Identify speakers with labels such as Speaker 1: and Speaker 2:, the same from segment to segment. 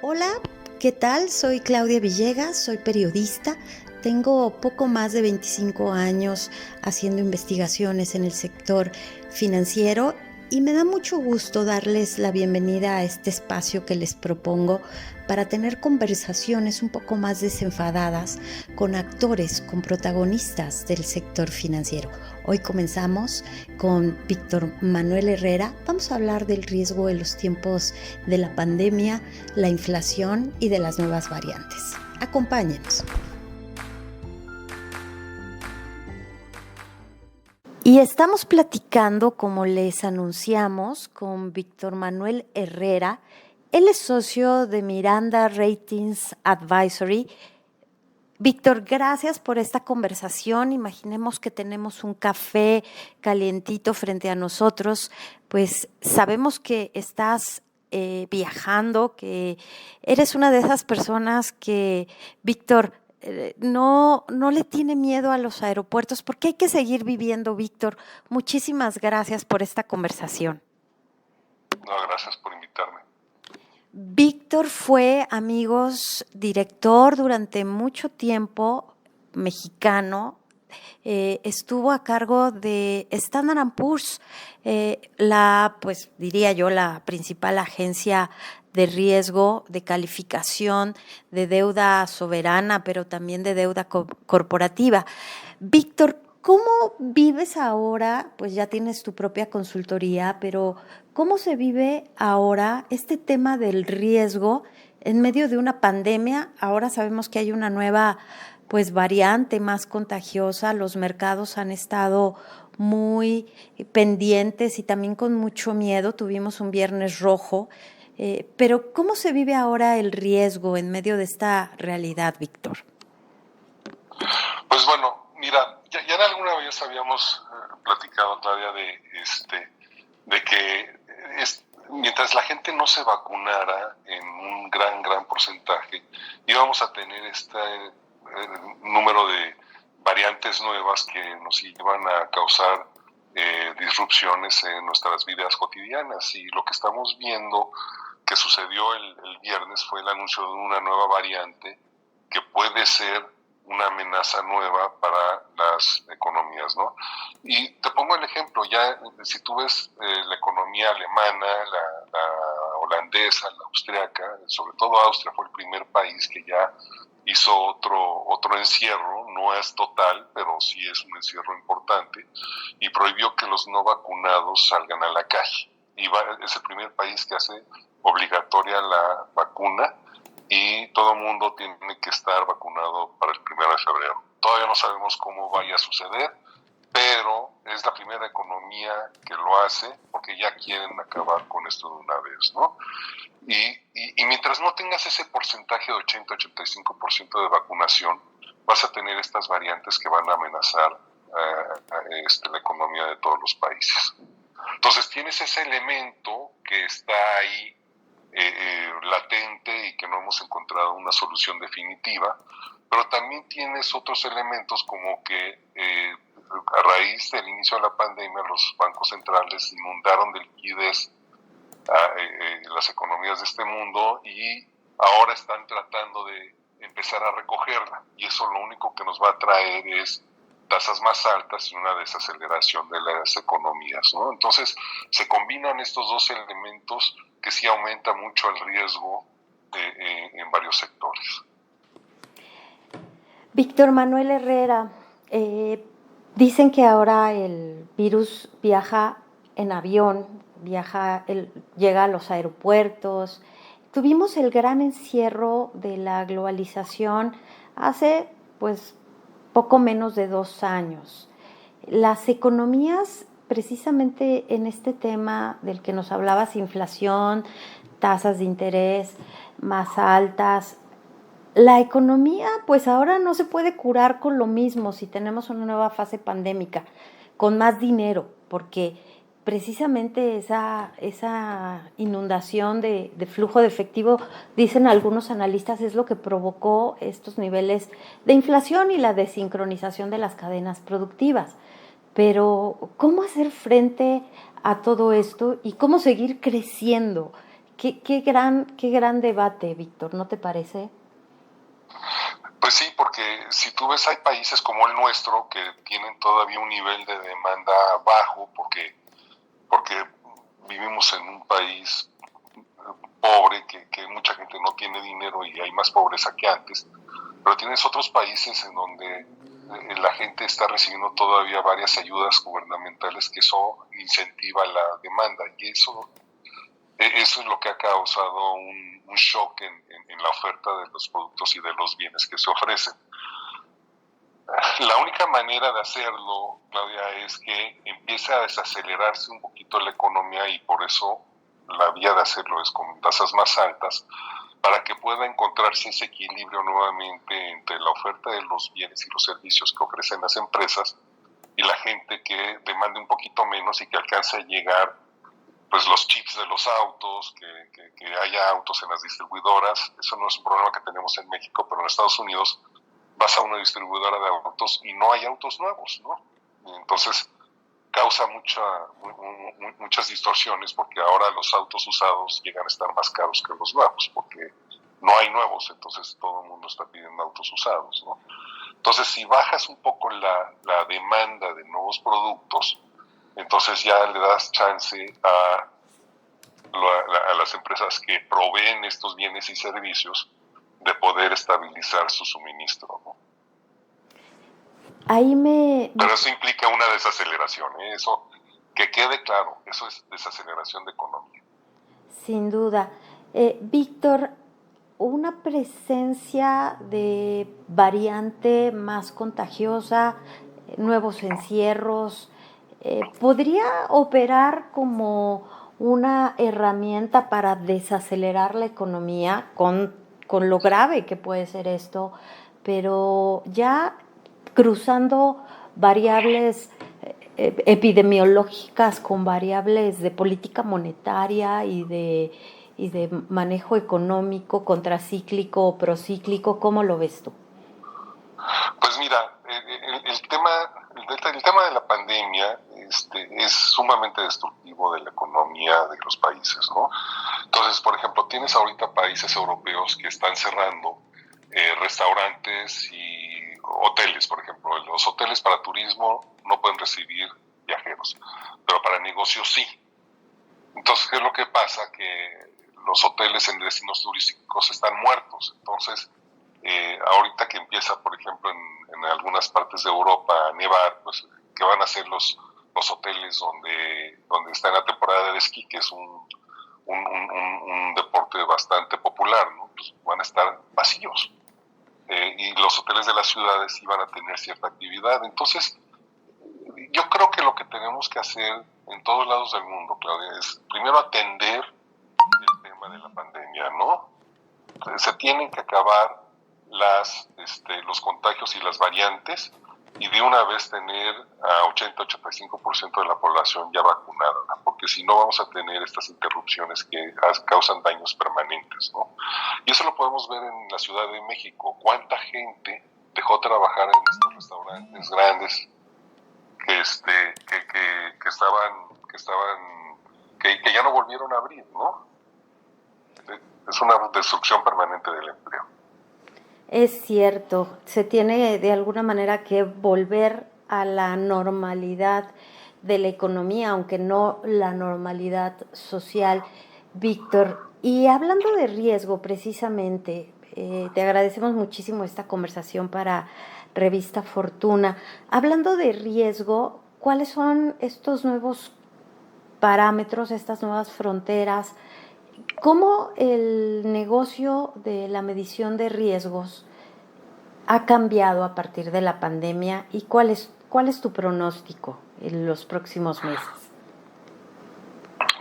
Speaker 1: Hola, ¿qué tal? Soy Claudia Villegas, soy periodista. Tengo poco más de 25 años haciendo investigaciones en el sector financiero y me da mucho gusto darles la bienvenida a este espacio que les propongo para tener conversaciones un poco más desenfadadas con actores, con protagonistas del sector financiero. Hoy comenzamos con Víctor Manuel Herrera. Vamos a hablar del riesgo en los tiempos de la pandemia, la inflación y de las nuevas variantes. Acompáñenos. Y estamos platicando, como les anunciamos, con Víctor Manuel Herrera. Él es socio de Miranda Ratings Advisory. Víctor, gracias por esta conversación. Imaginemos que tenemos un café calientito frente a nosotros, pues sabemos que estás viajando, que eres una de esas personas que, Víctor, no le tiene miedo a los aeropuertos porque hay que seguir viviendo, Víctor. Muchísimas gracias por esta conversación.
Speaker 2: No, gracias por invitarme.
Speaker 1: Víctor fue, amigos, director durante mucho tiempo, mexicano, estuvo a cargo de Standard & Poor's, pues diría yo, la principal agencia de riesgo, de calificación, de deuda soberana, pero también de deuda corporativa. Víctor, ¿cómo vives ahora? Pues ya tienes tu propia consultoría, pero ¿cómo se vive ahora este tema del riesgo en medio de una pandemia? Ahora sabemos que hay una nueva pues variante más contagiosa, los mercados han estado muy pendientes y también con mucho miedo, tuvimos un viernes rojo, pero ¿cómo se vive ahora el riesgo en medio de esta realidad, Víctor?
Speaker 2: Pues bueno, mira, ya en alguna vez habíamos platicado, Claudia, de que mientras la gente no se vacunara en un gran porcentaje, íbamos a tener este número de variantes nuevas que nos iban a causar disrupciones en nuestras vidas cotidianas. Y lo que estamos viendo que sucedió el viernes fue el anuncio de una nueva variante que puede ser una amenaza nueva para las economías, ¿no? Y te pongo el ejemplo, ya si tú ves la economía alemana, la holandesa, la austriaca, sobre todo Austria fue el primer país que ya hizo otro encierro, no es total, pero sí es un encierro importante, y prohibió que los no vacunados salgan a la calle. Es el primer país que hace obligatoria la vacuna y todo el mundo tiene que estar vacunado para el 1 de febrero. Todavía no sabemos cómo vaya a suceder, pero es la primera economía que lo hace porque ya quieren acabar con esto de una vez, ¿no? Y mientras no tengas ese porcentaje de 80-85% de vacunación, vas a tener estas variantes que van a amenazar la economía de todos los países. Entonces tienes ese elemento que está ahí latente y que no hemos encontrado una solución definitiva, pero también tienes otros elementos como que a raíz del inicio de la pandemia los bancos centrales inundaron de liquidez las economías de este mundo y ahora están tratando de empezar a recogerla, y eso lo único que nos va a traer es tasas más altas y una desaceleración de las economías, ¿no? Entonces se combinan estos dos elementos que sí aumenta mucho el riesgo en varios sectores.
Speaker 1: Víctor Manuel Herrera, dicen que ahora el virus viaja en avión, llega a los aeropuertos. Tuvimos el gran encierro de la globalización hace pues poco menos de 2 años. Las economías, precisamente en este tema del que nos hablabas, inflación, tasas de interés más altas, la economía pues ahora no se puede curar con lo mismo si tenemos una nueva fase pandémica, con más dinero, porque precisamente esa inundación de flujo de efectivo, dicen algunos analistas, es lo que provocó estos niveles de inflación y la desincronización de las cadenas productivas. Pero, ¿cómo hacer frente a todo esto y cómo seguir creciendo? qué gran debate, Víctor, ¿no te parece?
Speaker 2: Pues sí, porque si tú ves, hay países como el nuestro que tienen todavía un nivel de demanda bajo porque vivimos en un país pobre, que mucha gente no tiene dinero y hay más pobreza que antes, pero tienes otros países en donde la gente está recibiendo todavía varias ayudas gubernamentales que eso incentiva la demanda y eso es lo que ha causado un shock en la oferta de los productos y de los bienes que se ofrecen. La única manera de hacerlo, Claudia, es que empiece a desacelerarse un poquito la economía y por eso la vía de hacerlo es con tasas más altas, para que pueda encontrarse ese equilibrio nuevamente entre la oferta de los bienes y los servicios que ofrecen las empresas y la gente que demande un poquito menos y que alcance a llegar pues los chips de los autos, que haya autos en las distribuidoras. Eso no es un problema que tenemos en México, pero en Estados Unidos vas a una distribuidora de autos y no hay autos nuevos, ¿no? Y entonces causa muchas distorsiones porque ahora los autos usados llegan a estar más caros que los nuevos porque no hay nuevos, entonces todo el mundo está pidiendo autos usados, ¿no? Entonces, si bajas un poco la demanda de nuevos productos, entonces ya le das chance a las empresas que proveen estos bienes y servicios de poder estabilizar su suministro, ¿no? Pero eso implica una desaceleración, ¿eh? Eso, que quede claro, eso es desaceleración de economía.
Speaker 1: Sin duda. Víctor, una presencia de variante más contagiosa, nuevos encierros, ¿podría operar como una herramienta para desacelerar la economía con lo grave que puede ser esto, pero ya cruzando variables epidemiológicas con variables de política monetaria y de manejo económico, contracíclico o procíclico? ¿Cómo lo ves tú?
Speaker 2: Pues mira, el tema de la pandemia es sumamente destructivo de la economía de los países, ¿no? Entonces, por ejemplo, tienes ahorita países europeos que están cerrando restaurantes y hoteles, por ejemplo. Los hoteles para turismo no pueden recibir viajeros, pero para negocios sí. Entonces, ¿qué es lo que pasa? Que los hoteles en destinos turísticos están muertos. Entonces, ahorita que empieza, por ejemplo, en algunas partes de Europa a nevar, pues, ¿qué van a hacer los hoteles donde está en la temporada de esquí, que es un deporte bastante popular, ¿no? Pues van a estar vacíos. Y los hoteles de las ciudades iban a tener cierta actividad. Entonces, yo creo que lo que tenemos que hacer en todos lados del mundo, Claudia, es primero atender el tema de la pandemia, ¿no? Se tienen que acabar los contagios y las variantes y de una vez tener a 80-85% de la población ya vacunada, porque si no vamos a tener estas interrupciones que causan daños permanentes, ¿no? Y eso lo podemos ver en la Ciudad de México. ¿Cuánta gente dejó trabajar en estos restaurantes grandes que ya no volvieron a abrir, ¿no? Es una destrucción permanente del empleo.
Speaker 1: Es cierto, se tiene de alguna manera que volver a la normalidad de la economía, aunque no la normalidad social, Víctor. Y hablando de riesgo, precisamente, te agradecemos muchísimo esta conversación para Revista Fortuna. Hablando de riesgo, ¿cuáles son estos nuevos parámetros, estas nuevas fronteras? ¿Cómo el negocio de la medición de riesgos ha cambiado a partir de la pandemia y cuál es tu pronóstico en los próximos meses?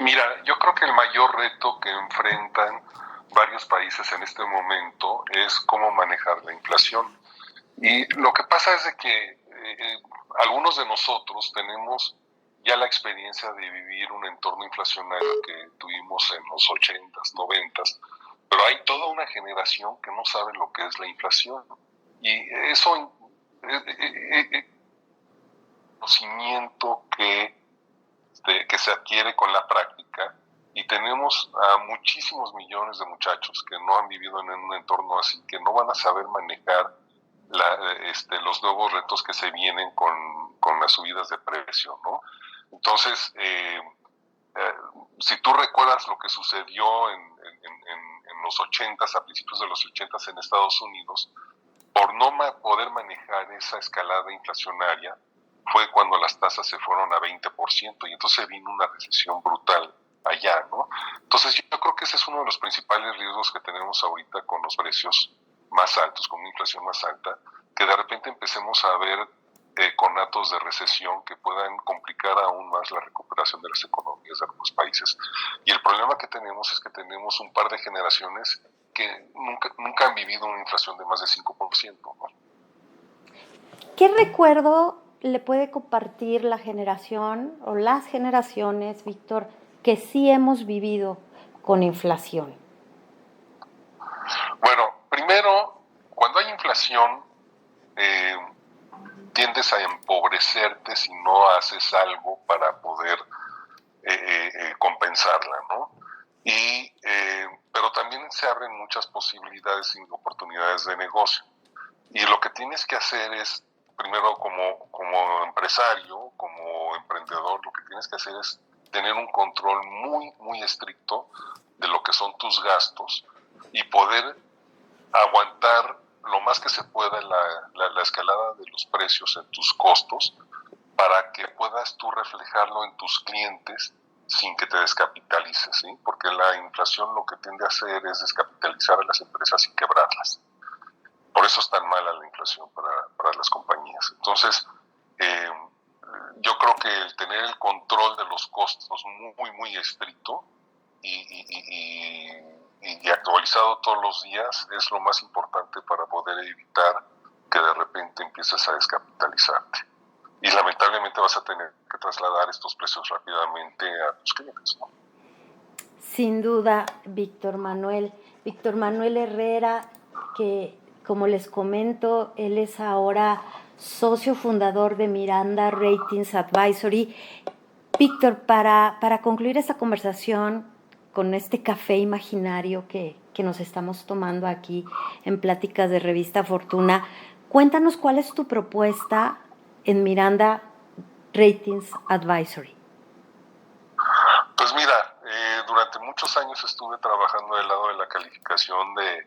Speaker 2: Mira, yo creo que el mayor reto que enfrentan varios países en este momento es cómo manejar la inflación. Y lo que pasa es de que algunos de nosotros tenemos ya la experiencia de vivir un entorno inflacionario que tuvimos en los 80s, 90s, pero hay toda una generación que no sabe lo que es la inflación. Y eso, conocimiento que se adquiere con la práctica, y tenemos a muchísimos millones de muchachos que no han vivido en un entorno así, que no van a saber manejar los nuevos retos que se vienen con las subidas de precio, ¿no? Entonces, si tú recuerdas lo que sucedió en los 80s, a principios de los 80s en Estados Unidos, por no poder manejar esa escalada inflacionaria, fue cuando las tasas se fueron a 20% y entonces vino una recesión brutal allá, ¿no? Entonces yo creo que ese es uno de los principales riesgos que tenemos ahorita con los precios más altos, con una inflación más alta, que de repente empecemos a ver conatos de recesión que puedan complicar aún más la recuperación de las economías de algunos países. Y el problema que tenemos es que tenemos un par de generaciones que nunca han vivido una inflación de más de 5%, ¿no?
Speaker 1: ¿Qué recuerdo le puede compartir la generación o las generaciones, Víctor, que sí hemos vivido con inflación?
Speaker 2: Bueno, primero, cuando hay inflación, tiendes a empobrecerte si no haces algo para poder compensarla, ¿no? Pero también se abren muchas posibilidades y oportunidades de negocio. Y lo que tienes que hacer es, primero como empresario, como emprendedor, lo que tienes que hacer es tener un control muy estricto de lo que son tus gastos y poder aguantar lo más que se pueda la escalada de los precios en tus costos para que puedas tú reflejarlo en tus clientes sin que te descapitalices, ¿sí? Porque la inflación lo que tiende a hacer es descapitalizar a las empresas y quebrarlas. Por eso es tan mala la inflación para las compañías. Entonces, yo creo que el tener el control de los costos muy estricto y actualizado todos los días es lo más importante para poder evitar que de repente empieces a descapitalizarte. Y lamentablemente vas a tener que trasladar estos precios rápidamente a tus clientes, ¿no?
Speaker 1: Sin duda, Víctor Manuel. Víctor Manuel Herrera, que como les comento, él es ahora socio fundador de Miranda Ratings Advisory. Víctor, para concluir esta conversación con este café imaginario que nos estamos tomando aquí en Pláticas de Revista Fortuna, cuéntanos cuál es tu propuesta en Miranda Ratings Advisory.
Speaker 2: Pues mira, durante muchos años estuve trabajando del lado de la calificación de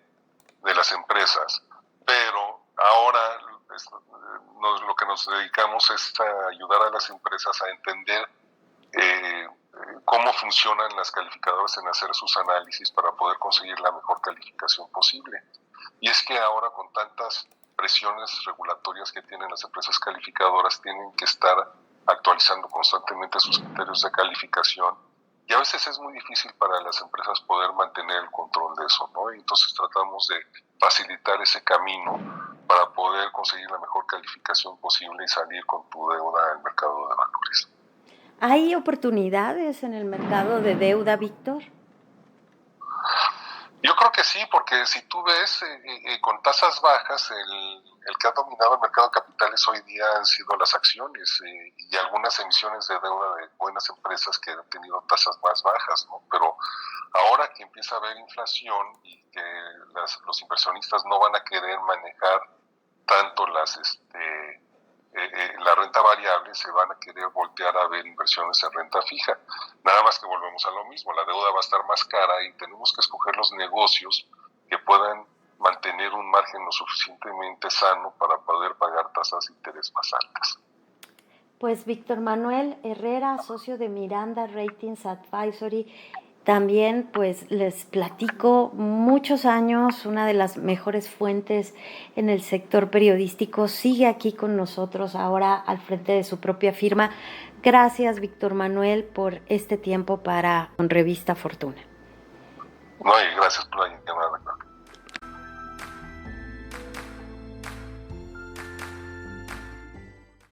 Speaker 2: las empresas, pero ahora lo que nos dedicamos es a ayudar a las empresas a entender cómo funcionan las calificadoras en hacer sus análisis para poder conseguir la mejor calificación posible. Y es que ahora con tantas presiones regulatorias que tienen las empresas calificadoras, tienen que estar actualizando constantemente sus criterios de calificación y a veces es muy difícil para las empresas poder mantener el control de eso, ¿no? Y entonces tratamos de facilitar ese camino para poder conseguir la mejor calificación posible y salir con tu deuda al mercado de valores.
Speaker 1: ¿Hay oportunidades en el mercado de deuda, Víctor?
Speaker 2: Yo creo que sí, porque si tú ves con tasas bajas, el que ha dominado el mercado de capitales hoy día han sido las acciones y algunas emisiones de deuda de buenas empresas que han tenido tasas más bajas, ¿no? Pero ahora que empieza a haber inflación y que los inversionistas no van a querer manejar tanto la renta variable, se van a querer voltear a ver inversiones en renta fija. Nada más que volvemos a lo mismo, la deuda va a estar más cara y tenemos que escoger los negocios que puedan mantener un margen lo suficientemente sano para poder pagar tasas de interés más altas.
Speaker 1: Pues Víctor Manuel Herrera, socio de Miranda Ratings Advisory, también pues les platico muchos años, una de las mejores fuentes en el sector periodístico, sigue aquí con nosotros ahora al frente de su propia firma. Gracias, Víctor Manuel, por este tiempo para Revista Fortuna.
Speaker 2: No, y gracias por la llamada.